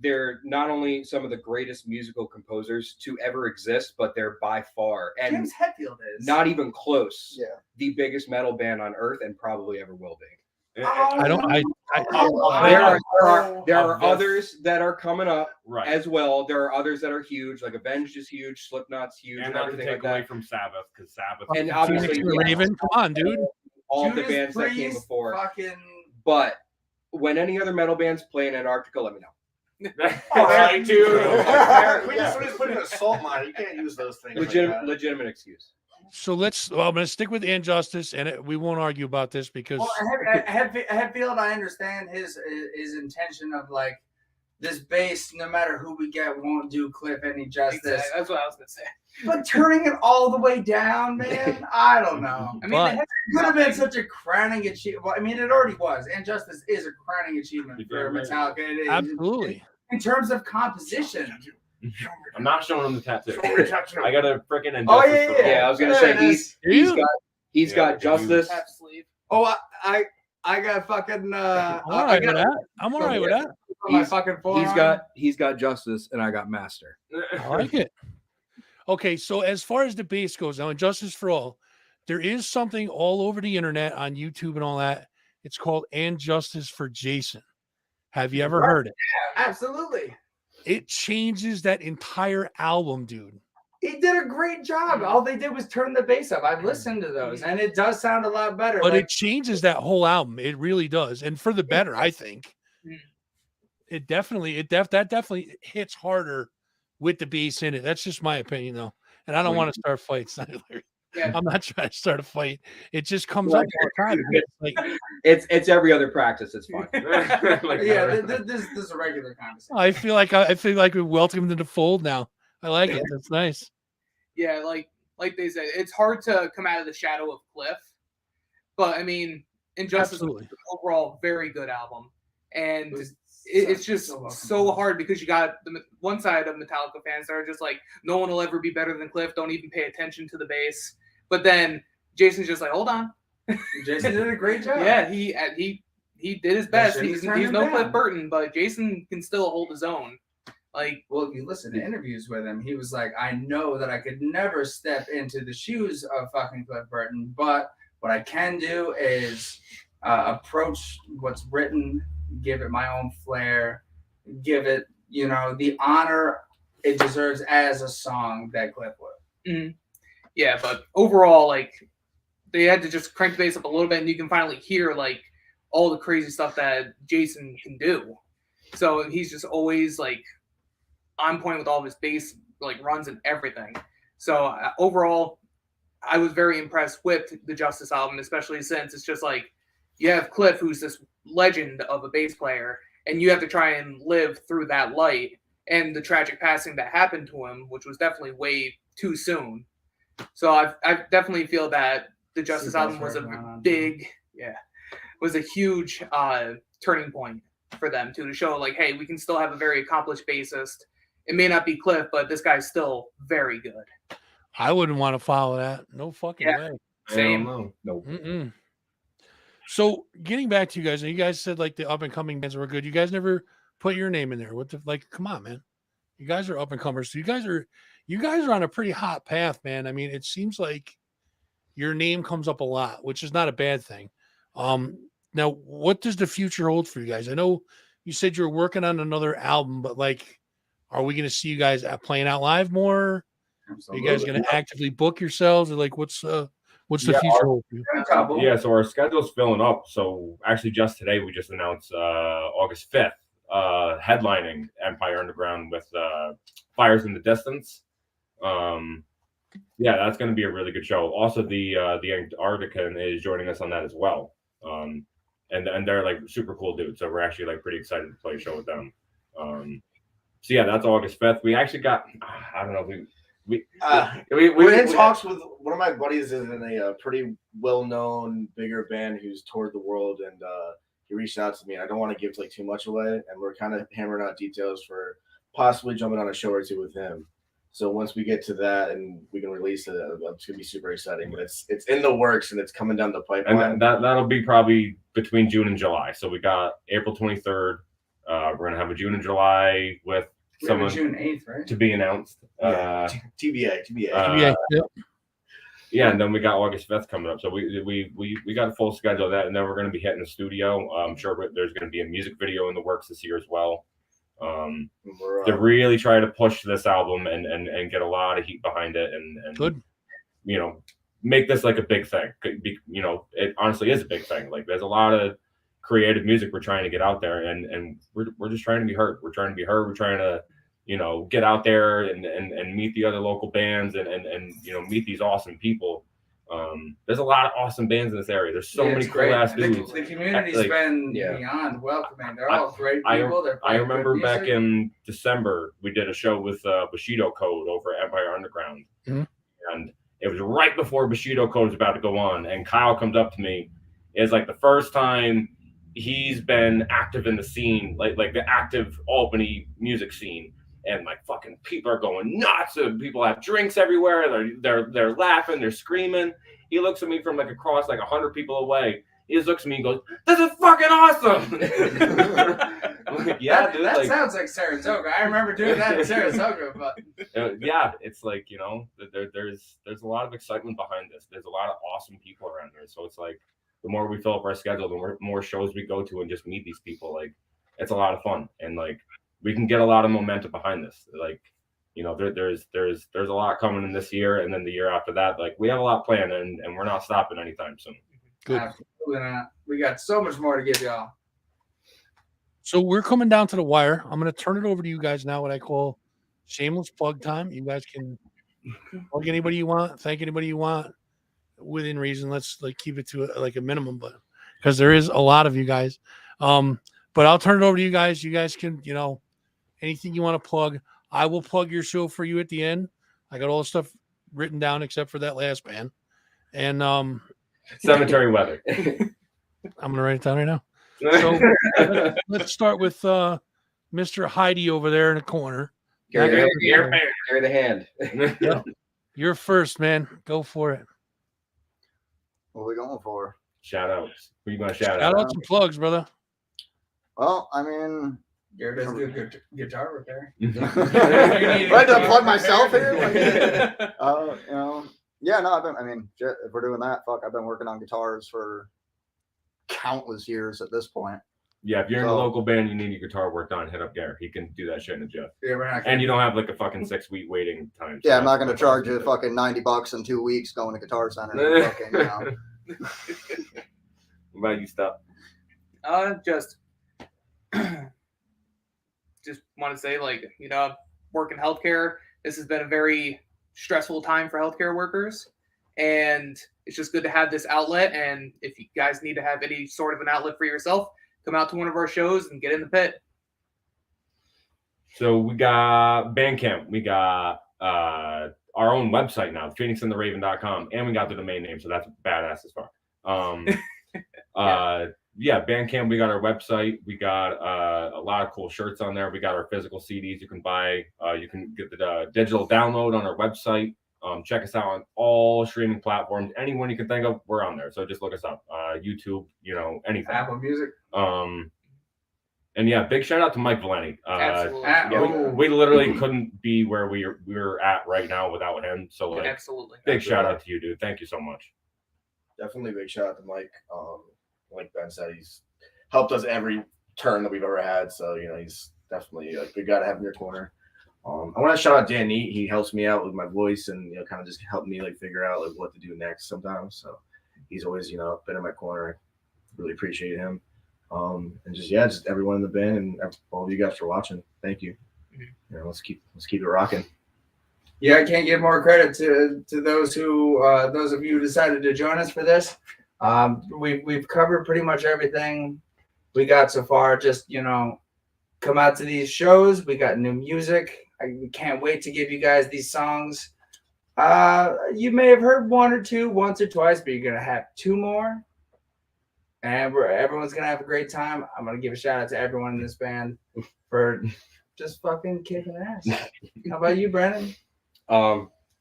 They're not only some of the greatest musical composers to ever exist, but they're by far, and James Hetfield is not even close, Yeah. the biggest metal band on earth, and probably ever will be. I don't. There are Of this- others that are coming up Right. as well. There are others that are huge, like Avenged is huge, Slipknot's huge, And and not to everything take like away that. from Sabbath, because Sabbath. And Phoenix obviously, and yeah, Raven. Come on, dude. all the Judas bands that came Priest, before. Fucking But when any other metal bands play in Antarctica, let me know. Right, dude. We just put in a salt mine. You can't use those things. Legitimate excuse. So I'm going to stick with Injustice, and we won't argue about this because Hetfield, I understand his intention of like this bass, no matter who we get, won't do Cliff any justice. Exactly. That's what I was gonna say. But turning it all the way down, man, I don't know. I mean, But- they had It could have been such a crowning achievement. Well, I mean, it already was. And Justice is a crowning achievement for Metallica. It is. Absolutely. In terms of composition. I'm not showing him the tattoo. I got a freaking injustice. Oh, yeah, for yeah, all. Yeah, I was gonna There say it he's is. he's Yeah, got the dude. justice. half sleeve. Oh, I got fucking. I'm all I right with got that. I'm all right with that. my fucking forearm. He's got justice, and I got master. I like it. Okay, so as far as the bass goes now, and Justice for All, there is something all over the internet on YouTube and all that. It's called And Justice for Jason. Have you ever heard it? Absolutely. It changes that entire album, dude. He did a great job. All they did was turn the bass up. I've listened to those, and it does sound a lot better. But Like, it changes that whole album. It really does, and for the better, I think. Mm. It definitely hits harder with the bass in it. That's just my opinion, though. And I don't want to start fights. Yeah. I'm not trying to start a fight. It just comes up all the time. It's like, It's every other practice. It's fine. Like, yeah, this is a regular conversation. I feel like we welcomed to the fold now. I like it. That's nice. Yeah, like they said, it's hard to come out of the shadow of Cliff. But I mean, Injustice was Absolutely. an overall very good album. And it's just so hard because you got the one side of Metallica fans that are just like, no one will ever be better than Cliff. Don't even pay attention to the bass. But then Jason's just like, hold on. Jason did a great job. Yeah, he did his best. shouldn't He's turn him no down. Cliff Burton, but Jason can still hold his own. Like, Well, if you listen to interviews with him, he was like, I know that I could never step into the shoes of fucking Cliff Burton, but what I can do is approach what's written, give it my own flair, give it, the honor it deserves as a song that Cliff would. yeah, but overall, like, they had to just crank the bass up a little bit, and you can finally hear like all the crazy stuff that Jason can do. So he's just always like on point with all of his bass like runs and everything. So overall, I was very impressed with the Justice album, especially since it's just like you have Cliff, who's this legend of a bass player, and you have to try and live through that light and the tragic passing that happened to him, which was definitely way too soon. So I definitely feel that the Justice Super album was a Superman. big, was a huge turning point for them too, to show like, hey, we can still have a very accomplished bassist. It may not be Cliff, but this guy's still very good. I wouldn't want to follow that. No fucking Yeah. way. Same. No. Mm-mm. So getting back to you guys said like the up and coming bands were good. You guys never put your name in there. What the come on, man. You guys are up and comers. So you guys are on a pretty hot path, man. I mean, it seems like your name comes up a lot, which is not a bad thing. Now what does the future hold for you guys? I know you said you're working on another album, but like, are we going to see you guys playing out live more? Are you guys going to actively book yourselves, or like what's the Yeah, future hold for you? Yeah, so our schedule's filling up. So actually, just today we just announced August 5th, headlining Empire Underground with Fires in the Distance. Yeah, that's going to be a really good show. Also, the Antarctican is joining us on that as well. And they're like super cool dudes. So we're actually like pretty excited to play a show with them. So yeah, that's August 5th. We actually got, I don't know, We're in talks with one of my buddies is in a pretty well-known bigger band who's toured the world, and he reached out to me. I don't want to give like too much away, and we're kind of hammering out details for possibly jumping on a show or two with him. So once we get to that and we can release it, it's gonna be super exciting. But it's in the works and it's coming down the pipeline. and that'll be probably between June and July. So we got April 23rd. We're gonna have a June and July with someone June 8th, right? to be announced. TBA. Yeah, and then we got August 5th coming up. So we got a full schedule of that, and then we're going to be hitting the studio. I'm sure there's going to be a music video in the works this year as well. To really try to push this album and get a lot of heat behind it, and Good. Make this like a big thing. It honestly is a big thing. Like there's a lot of creative music we're trying to get out there, and we're just trying to be heard. We're trying to be heard. We're trying to get out there and meet the other local bands and meet these awesome people There's a lot of awesome bands in this area. There's so Yeah, many it's cool ass The, dudes. the community's Like, been yeah. beyond welcoming. They're all great I people. They're I playing good remember back music. in December, we did a show with Bushido Code over at Empire Underground. Mhm. And it was right before Bushido Code was about to go on. And Kyle comes up to me. It's like the first time he's been active in the scene, like the active Albany music scene. And like fucking people are going nuts. And people have drinks everywhere. They're laughing. They're screaming. He looks at me from like across like 100 people away. He just looks at me and goes, "This is fucking awesome." I'm like, yeah, dude. That Like, sounds like Saratoga. I remember doing that in Saratoga, but yeah, it's like, you know, there's a lot of excitement behind this. There's a lot of awesome people around here. So it's like the more we fill up our schedule, the more shows we go to and just meet these people. Like, it's a lot of fun, and like we can get a lot of momentum behind this. Like, you know, there's a lot coming in this year, and then the year after that. Like, we have a lot planned, and we're not stopping anytime soon. Good. absolutely not. We got so much more to give y'all. So we're coming down to the wire. I'm going to turn it over to you guys now, what I call shameless plug time. You guys can plug anybody you want, thank anybody you want within reason. Let's like keep it to like a minimum, but because there is a lot of you guys. But I'll turn it over to you guys. You guys can, you know, anything you want to plug. I will plug your show for you at the end. I got all the stuff written down except for that last band. And Cemetery Weather. I'm going to write it down right now. So let's start with Mr. Heidi over there in the corner. Gary Gary the hand. Yeah. You're first, man. Go for it. What are we going for? Shout outs. Who you gonna shout Shout out? out some plugs, brother. Well, I mean, Garrett does do good guitar repair. right to plug myself here. You know, yeah, no, I mean, shit, if we're doing that, fuck, I've been working on guitars for countless years at this point. Yeah, if you're in a So- local band, you need your guitar work done, hit up Gary. He can do that shit in a jiff. Yeah, we're not And you don't have like a fucking 6-week waiting time. Yeah, I'm not going to charge you fucking $90 in 2 weeks going to Guitar Center. And fucking, you know. What about you, Stuff? Just want to say, like, you know, I work in healthcare. This has been a very stressful time for healthcare workers, and it's just good to have this outlet. And if you guys need to have any sort of an outlet for yourself, come out to one of our shows and get in the pit. So we got Bandcamp. We got our own website now, phoenixandtheraven.com, and we got the domain name, so that's badass as fuck. Yeah, Bandcamp, we got our website. We got a lot of cool shirts on there. We got our physical CDs you can buy. You can get the digital download on our website. Check us out on all streaming platforms. Anyone you can think of, we're on there. So just look us up. YouTube, you know, anything. Apple Music. And yeah, big shout out to Mike Valeni. Absolutely. Yeah, we literally couldn't be where we're at right now without him. So like, Absolutely. big shout out to you, dude. Thank you so much. Definitely big shout out to Mike. Like Ben said, he's helped us every turn that we've ever had. So, you know, he's definitely a good guy to have in your corner. I want to shout out Dan Neat. He helps me out with my voice and, you know, kind of just help me like figure out like what to do next sometimes. So he's always, you know, been in my corner. Really appreciate him. And just everyone in the band and all of you guys for watching. Thank you. You know, let's keep it rocking. Yeah, I can't give more credit to those of you who decided to join us for this. We've covered pretty much everything we got so far. Just, you know, come out to these shows. We got new music. We can't wait to give you guys these songs. You may have heard one or two once or twice, but you're gonna have two more, and everyone's gonna have a great time. I'm gonna give a shout out to everyone in this band for just fucking kicking ass. How about you, Brandon?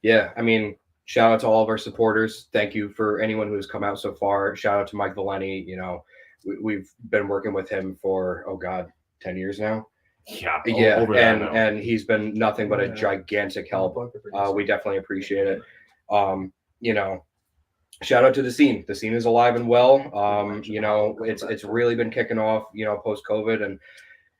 Yeah, I mean, shout out to all of our supporters. Thank you for anyone who's come out so far. Shout out to Mike Valeni. You know, we've been working with him for 10 years now. Yeah, and he's been nothing but a gigantic help. We definitely appreciate it. You know, shout out to the scene. The scene is alive and well. You know, it's really been kicking off, you know, post COVID, and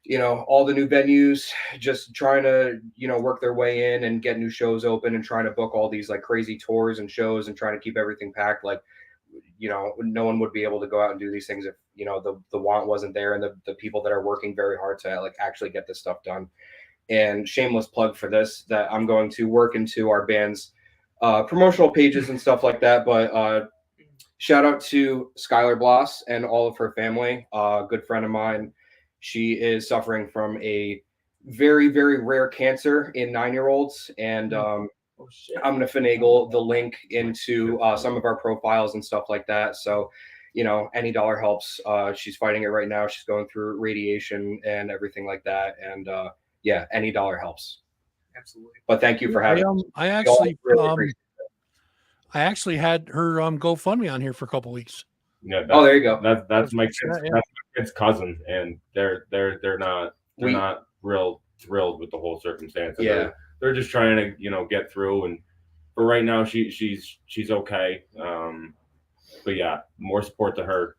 you know, all the new venues just trying to, you know, work their way in and get new shows open and trying to book all these like crazy tours and shows and trying to keep everything packed. Like, you know, no one would be able to go out and do these things if, you know, the want wasn't there, and the people that are working very hard to like actually get this stuff done. And shameless plug for this, that I'm going to work into our band's promotional pages and stuff like that. But shout out to Skylar Bloss and all of her family. A good friend of mine. She is suffering from a very, very rare cancer in 9-year-olds. And I'm going to finagle the link into some of our profiles and stuff like that. So, any dollar helps. She's fighting it right now. She's going through radiation and everything like that. And yeah, any dollar helps. Absolutely. But thank you for having me. I actually had her GoFundMe on here for a couple weeks. Yeah. Oh, there you go. That's my kid's cousin, and they're not real thrilled with the whole circumstance. And Yeah. they're just trying to get through. And for right now, she's okay. But yeah, more support to her.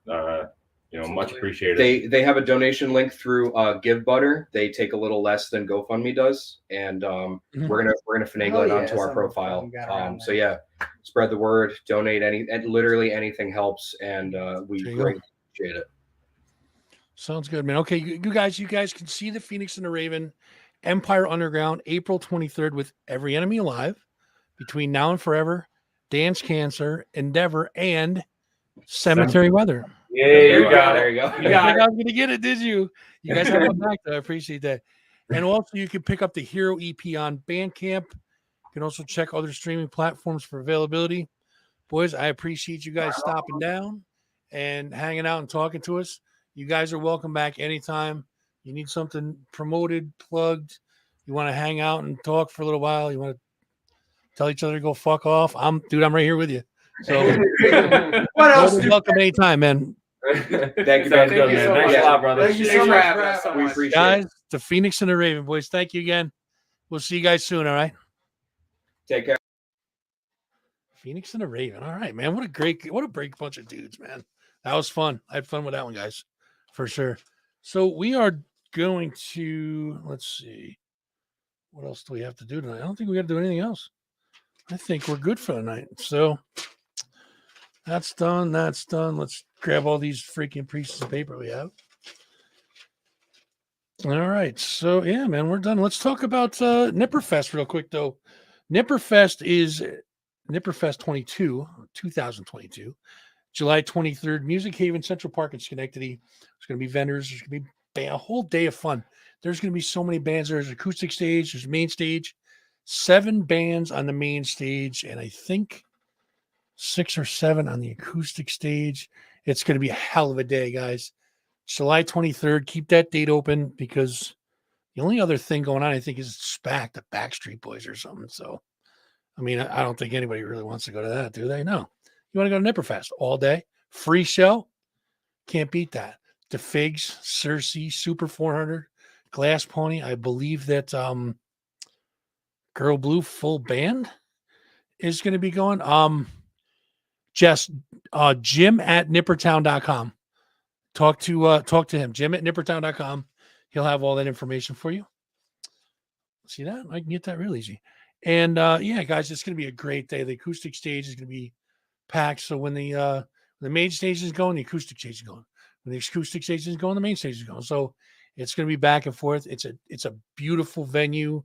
Much appreciated. They have a donation link through GiveButter. They take a little less than GoFundMe does, and we're gonna finagle it onto our profile. So yeah, spread the word, donate and literally anything helps, and we greatly appreciate it. Sounds good, man. Okay, you guys can see the Phoenix and the Raven Empire Underground April 23rd with Every Enemy Alive, Between Now and Forever, Dance Cancer, Endeavor, and Cemetery Weather. Yeah, there you go. There you go. You got I was gonna get it, did you? You guys have one back though. I appreciate that. And also you can pick up the Hero EP on Bandcamp. You can also check other streaming platforms for availability. Boys, I appreciate you guys stopping down and hanging out and talking to us. You guys are welcome back anytime. You need something promoted, plugged, you want to hang out and talk for a little while, you want to tell each other to go fuck off. I'm right here with you. So What else? welcome anytime, man. Thank you, man. Thanks a lot, brother. Thank you Thanks so for much. having us so We much. appreciate Guys, it. the Phoenix and the Raven, boys. Thank you again. We'll see you guys soon. All right. Take care. Phoenix and the Raven. All right, man. What a great bunch of dudes, man. That was fun. I had fun with that one, guys, for sure. So we are going to, let's see. What else do we have to do tonight? I don't think we got to do anything else. I think we're good for the night. So that's done. That's done. Let's grab all these freaking pieces of paper we have. All right. So, yeah, man, we're done. Let's talk about Nipperfest real quick, though. Nipperfest is Nipperfest 2022, July 23rd, Music Haven, Central Park in Schenectady. There's going to be vendors. There's going to be a whole day of fun. There's going to be so many bands. There's acoustic stage. There's main stage. 7 bands on the main stage, and I think 6 or 7 on the acoustic stage. It's going to be a hell of a day, guys. July 23rd. Keep that date open because the only other thing going on, I think, is SPAC, the Backstreet Boys or something. So, I mean, I don't think anybody really wants to go to that, do they? No. You want to go to Nipperfest all day? Free show? Can't beat that. The Figs, Cersei, Super 400, Glass Pony. I believe that Girl Blue full band is going to be going. Just Jim at nippertown.com. Talk to him. Jim at nippertown.com. He'll have all that information for you. See that? I can get that real easy. And yeah, guys, it's going to be a great day. The acoustic stage is going to be packed. So when the main stage is going, the acoustic stage is going. When the acoustic stage is going, the main stage is going. So it's going to be back and forth. It's a beautiful venue,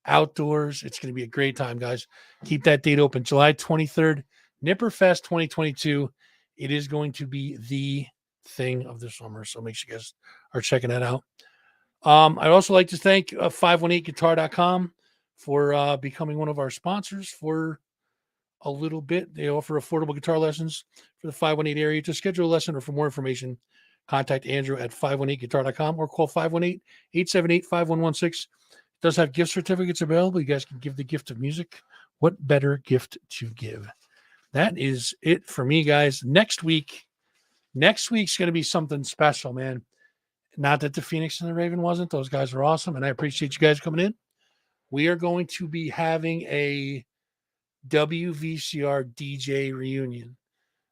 outdoors. It's going to be a great time, guys. Keep that date open. July 23rd, Nipperfest 2022. It is going to be the thing of the summer. So make sure you guys are checking that out. I'd also like to thank 518guitar.com for becoming one of our sponsors for a little bit. They offer affordable guitar lessons for the 518 area. To schedule a lesson or for more information, contact Andrew at 518guitar.com or call 518-878-5116. It does have gift certificates available. You guys can give the gift of music. What better gift to give? That is it for me, guys. Next week's going to be something special, man. Not that the Phoenix and the Raven wasn't. Those guys are awesome, and I appreciate you guys coming in. We are going to be having a WVCR DJ reunion.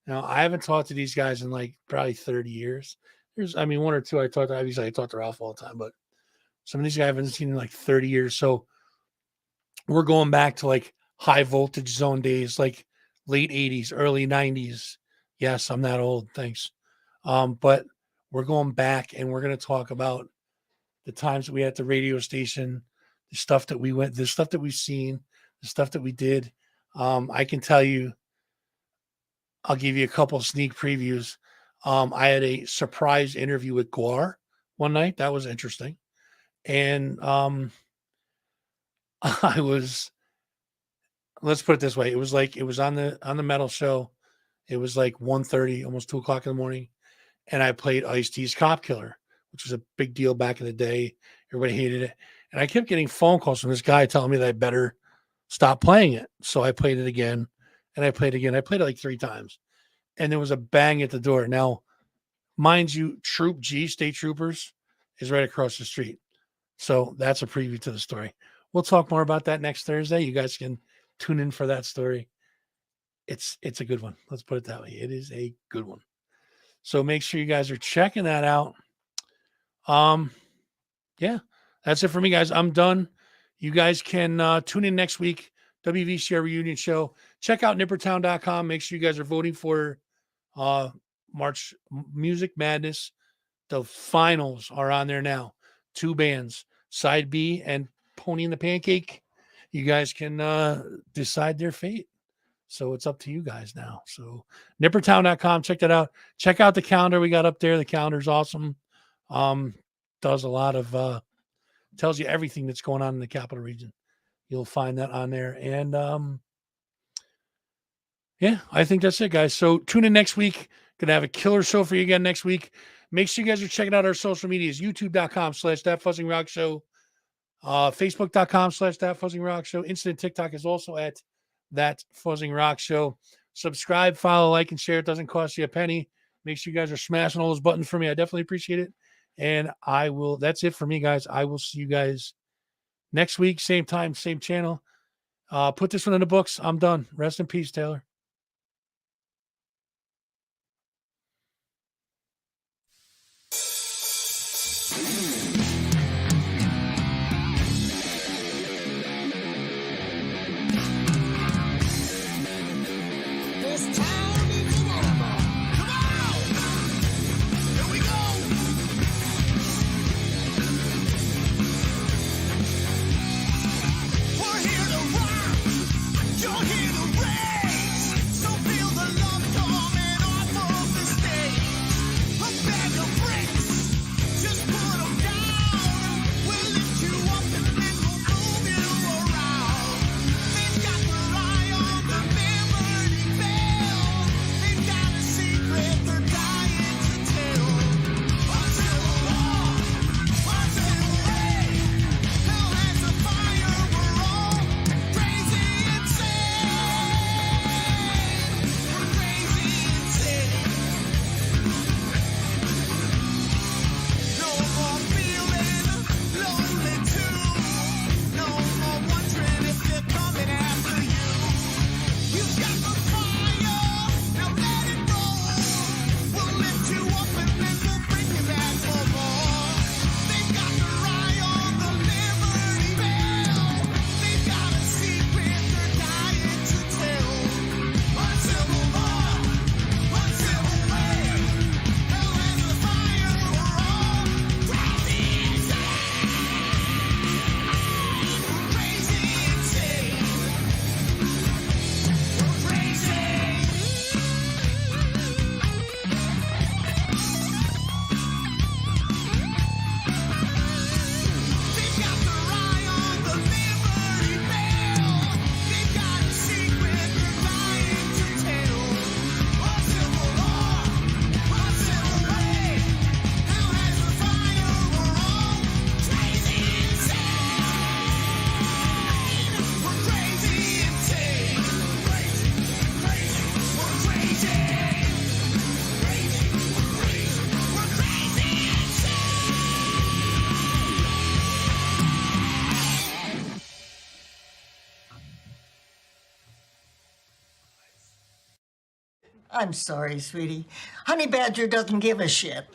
Now, I haven't talked to these guys in like probably 30 years. One or two I talked to. Obviously, I talk to Ralph all the time, but some of these guys I haven't seen in like 30 years. So we're going back to like high voltage zone days, like late 80s, early 90s. Yes, I'm that old. Thanks. But we're going back and we're going to talk about the times that we had at the radio station, the stuff that we went, the stuff that we've seen, the stuff that we did. I can tell you, I'll give you a couple sneak previews. I had a surprise interview with Guar one night. That was interesting. And I was, let's put it this way. It was on the metal show. It was like 1:30, almost 2:00 in the morning. And I played Ice-T's Cop Killer, which was a big deal back in the day. Everybody hated it. And I kept getting phone calls from this guy telling me that I better stop playing it. So I played it again and I played it again. I played it like 3 times and there was a bang at the door. Now, mind you, Troop G, State Troopers, is right across the street. So that's a preview to the story. We'll talk more about that next Thursday. You guys can tune in for that story. It's a good one. Let's put it that way. It is a good one. So make sure you guys are checking that out. Yeah, that's it for me, guys. I'm done. You guys can tune in next week. WVCR reunion show. Check out nippertown.com. Make sure you guys are voting for March Music Madness. The finals are on there now. 2 bands, Side B and Pony and the Pancake. You guys can decide their fate. So it's up to you guys now. So nippertown.com, check that out. Check out the calendar we got up there. The calendar's awesome. Does a lot of tells you everything that's going on in the capital region. You'll find that on there. And yeah, I think that's it, guys. So tune in next week. Gonna have a killer show for you again next week. Make sure you guys are checking out our social medias, youtube.com/thatfuzzingrockshow, facebook.com/thatfuzzingrockshow. Instant TikTok is also at That Fuzzing Rock Show. Subscribe, follow, like, and share. It doesn't cost you a penny. Make sure you guys are smashing all those buttons for me. I definitely appreciate it. And that's it for me, guys. I will see you guys next week, same time, same channel. Put this one in the books. I'm done. Rest in peace, Taylor. I'm sorry, sweetie. Honey Badger doesn't give a shit.